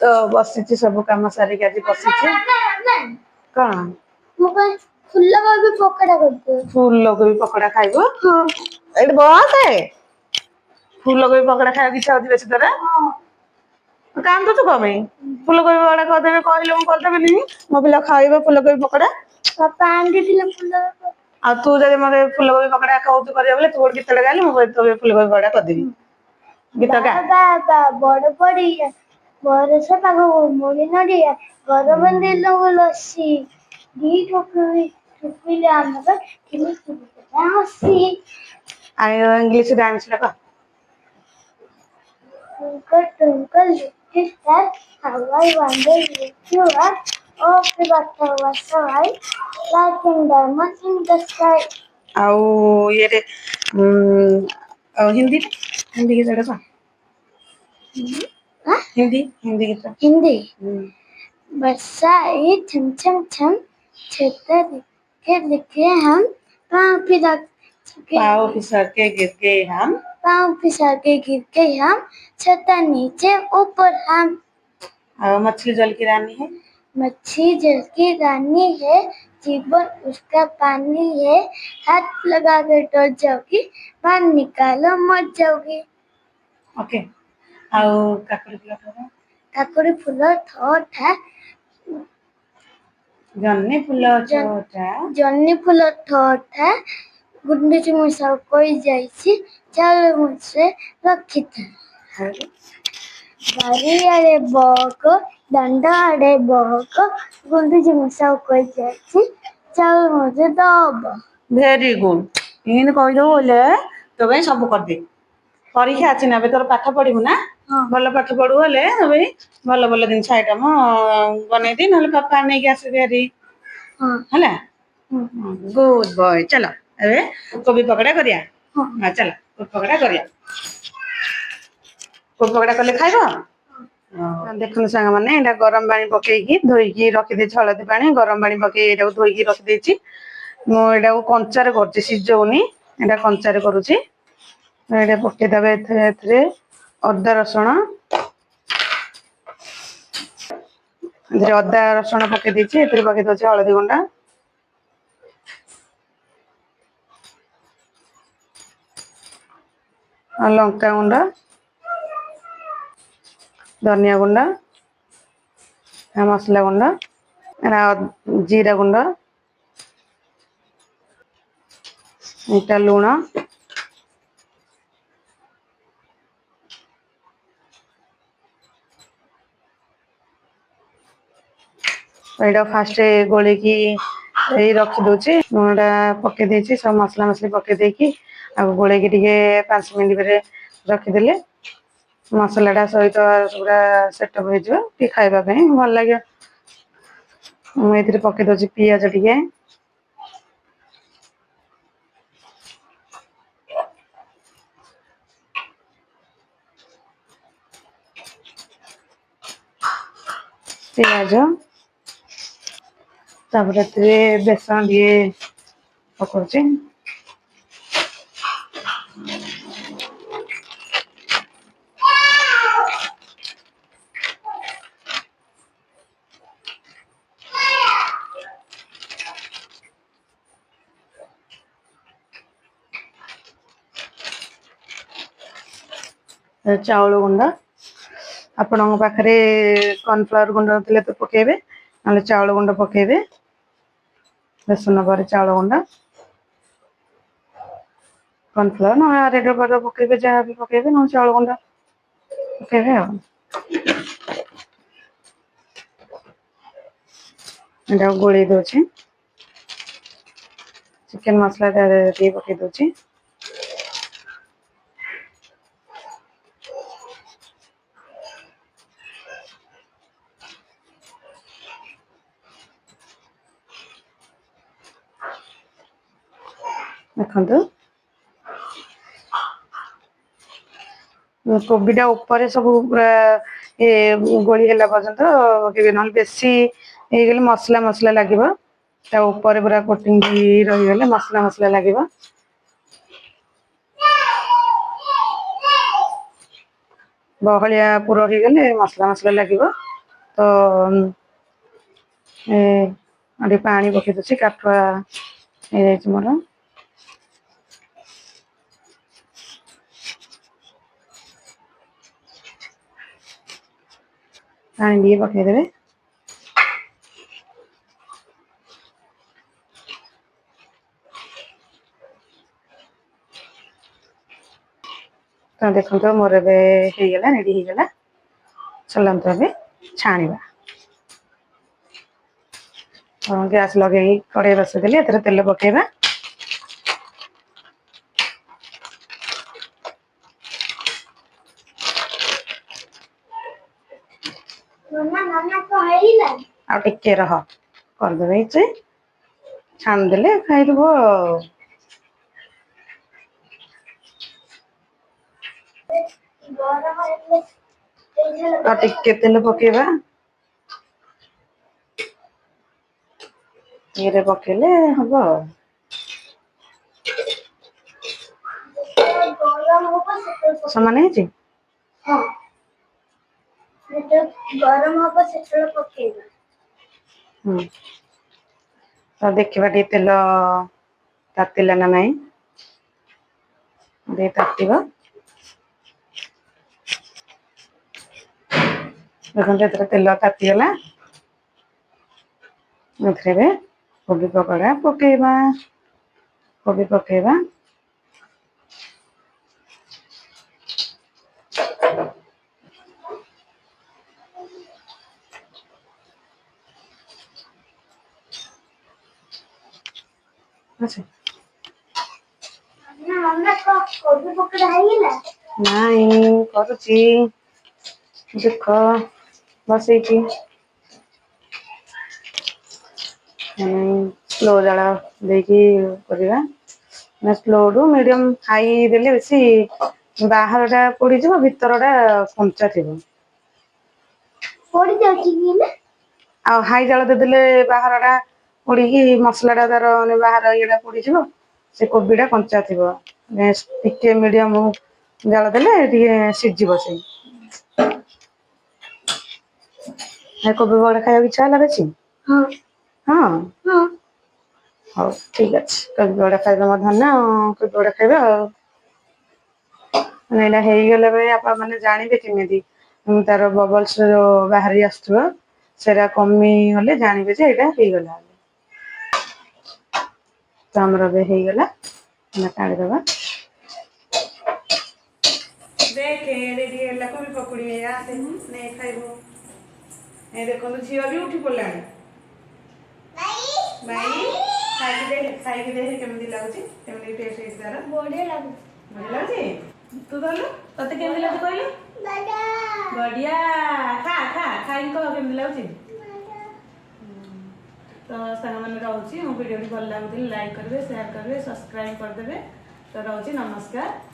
तो बसी सब कम सारिक आज बसी कौन फूलकोबी पकोड़ा करते फूलकोबी पकोड़ा खाइब ये बस फूलकोबी पकोड़ा खाइब इच्छा होती बेसी तोरा कांदुचु कम फूलकोबी पकोड़ा करदेबे कहले मु करदेबेनी मो पिला खाइब फूलकोबी पकोड़ा पापा आंटी फूलकोबी आ तू जब मत फूलकोबी पकोड़ा खाऊ बोले तू गीत गाइले मुझे तो फूलकोबी पकोड़ा करदेवी गीत गा बड़ पड़िया बरस पाग मुड़ी नड़िया घर बंदी लोग लस्सी दी ठोकरी ठुकिले आमर किलो हसी इंग्लिश डांस लगा twinkle little star how I wonder if you are of the butter was so high like in diamonds in the sky आओ ये रे हिंदी हिंदी की जगह पा हिंदी हिंदी की हिंदी बरसाई छम छम छम छेता लिखे लिखे हम पाँव फिसर के गिर गए हम पाँव फिसर के गिर गए हम छता नीचे ऊपर हम मछली जल की रानी है मच्छी जल की रानी है जीवन उसका पानी है हाथ लगा कर डर जाओगी बाहर निकालो मर जाओगी ओके आओ काकुड़ी फूल थोड़ा जन्नी फूल छोटा जन्नी फूल थोड़ा गुंडीची मुसा कोई जाइছি चाल मुझसे रखिता बारी आड़े बक दंड आड़े बक गुंडीची मुसा कोई जाइছি चाल मुझे दब वेरी गुड इन कहि दो बोले तो भाई सब कर दे परीक्षा अछि ना तोर पाठ पढिबु ना भल पाठ पढु बोले भाई भल भल दिन आइटम बनै दे नले पापा नै के आसे देरी हला गुड बॉय चलो अबे कोबी पकोड़ा करिया हां चलो कोबी पकोड़ा करिया कोबी पकोड़ा कले खाइबो देखुन संग माने एटा गरम पानी पकेकी धोईकी रखि दे हळदी पानी गरम पानी पके एटा धोईकी रखि देछि मो एटा कंचारे करछि सिजौनी एटा कंचारे करूछि एटा पके दबे एथरे अदा रसुण एथरे अदा रसुण पके देछि एथरे पके दोछि हळदी गुंडा लंका गुंडा धनिया गुंडा मसला गुंडा जीरा गुंडा इटा लुण एटा फास्ट गोले की रखी दूची लुणटा पके देछि सब मसला मसली पके देकी आ गोले की टिके 5 मिनिट परे रखिदेले मसलाटा सहित पूरा सेटअप हो जो टी खाइबा ପାଇଁ ଭଲ ଲାଗିବ ମୁଁ ଏଥିରେ ପକେଇ ଦଉଛି ପିଆଜ ଟିକେ पियाज तापर एथिरे बेसन दिए पकोछि चाउल गुंडा आपण पाखे कॉर्नफ्लावर गुंड थे तो पकेबे ना चाउल गुंड पकेबे बेसन पर चाउल गुंडा कॉर्नफ्लावर ना रेड कलर पकेबे जहाँ भी पकेबे ना चाउल गुंडा पकेबे एटा गोली दोछि चिकन मसला दे पके दोछि देखो कोबीटा ऊपर सब गोली है पर्यंत ना बेसी गले मसला मसला लगे ऊपर पूरा कोटिंग रही गले मसला मसला लगे बहलिया पूरा हो गले मसला मसला लगे ଭାତ ଟିକେ ପାଣି ପକେଇ ଦେଉଛି, କାଠୁଆ ହେଇଯାଇଛି ମୋର। ପାଣି ଟିକେ ପକେଇଦେବେ। ତ ଦେଖନ୍ତୁ ମୋର ଏବେ ହେଇଗଲା, ରେଡି ହେଇଗଲା। ଚାଲନ୍ତୁ ଏବେ ଛାଣିବା। ଗ୍ୟାସ୍ ଲଗେଇ କଡ଼େଇ ବସେଇଦେଲି, ଏଥିରେ ତେଲ ପକେଇବା। ଆଉ ଟିକେ ରହ, କରିଦେବେ ହେଇଛି, ଛାଣିଦେଲେ ଖାଇଦବ ଆଉ। ଆଉ ଟିକେ ତେଲ ପକେଇବା। ଇଏରେ ପକେଇଲେ ହବ ଆଉ। ସମାନ ହେଇଛି? ହଁ, ଗରମ ହବ ସେତେବେଳେ ପକେଇବା। ତ ଦେଖିବା ଟିକେ ତେଲ ତାତିଲା ନା ନାଇଁ, ଟିକେ ତାତିବ। ଦେଖନ୍ତୁ ଏଥିରେ ତେଲ ତାତିଗଲା। ଏଥିରେ କୋବି ପକୋଡା ପକେଇବା, କୋବି ପକେଇବା। ଆଚ୍ଛା। କୋବି ପକୋଡା ହେଇଗଲା? ନାଇଁ, କରୁଛି। ଦେଖ, ବସେଇଛି। ସ୍ଲୋ ଜାଳ ଦେଇକି କରିବା। ସ୍ଲୋ ରୁ ମିଡିୟମ ହାଇ ଦେଲେ ବେଶୀ ବାହାର ଟା ପୋଡିଯିବ, ଭିତର ଟା କଞ୍ଚା ଥିବ। ପୋଡି ଯାଉଛି କି ନା? ଆଉ ହାଇ ଜାଳ ଦେଇଦେଲେ ବାହାର ଟା ପୋଡିକି ମସଲା ଟା ତାର ବାହାର ଇଏଟା ପୋଡିଯିବ। ସେ କୋବି ଟା କଞ୍ଚା ଥିବ। ଟିକେ ମିଡିୟମ ଜାଳ ଦେଲେ ଟିକେ ସିଝିବ ସେ। କୋବି ବଡା ଖାଇବାକୁ ଇଚ୍ଛା ହେଲା ବେଶି? ହଁ। ହଁ? ହଁ। ହଉ ଠିକ ଅଛି। କୋବି ବଡା ଖାଇଦବା ଧନ, କୋବି ବଡା ଖାଇବା ଆଉ। ଏଇଟା ହେଇଗଲା ପରେ ଆପଣ ମାନେ ଜାଣିବେ କେମିତି? ତାର ବବଲସ ବାହାରି ଆସୁଥିବ। ସେଟା କମିଗଲେ ଜାଣିବେ ଯେ ଏଇଟା ହେଇଗଲା। ତ ଆମର ଏବେ ହେଇଗଲା, ଆମେ କାଢିଦବା। ଦେଖେ ରେଡି ହେଲା କୋବି ପକୁଡି, ଆସେ ନେ ଖାଇବୁ। ଏ ଦେଖନ୍ତୁ ଝିଅ ବି ଉଠି ପଡିଲାଣି। ବାଇ ଖାଇକି ଦେଖେ କେମିତି ଲାଗୁଛି, କେମିତି ଟେଷ୍ଟ ହେଇଛି ତାର। ବଢିଆ ଲାଗୁଛି। ବଢିଆ ଲାଗୁଛି? ତୁ ଧରିଲୁ, ତତେ କେମିତି ଲାଗୁଛି କହିଲୁ? ବଢିଆ। ଖା ଖା, ଖାଇକି କହ କେମିତି ଲାଗୁଛି। ତ ସାଙ୍ଗମାନେ ରହୁଛି, ମୋ ଭିଡ଼ିଓଟି ଭଲ ଲାଗୁଥିଲେ ଲାଇକ୍ କରିବେ, ସେୟାର କରିବେ, ସବସ୍କ୍ରାଇବ୍ କରିଦେବେ। ତ ରହୁଛି, ନମସ୍କାର।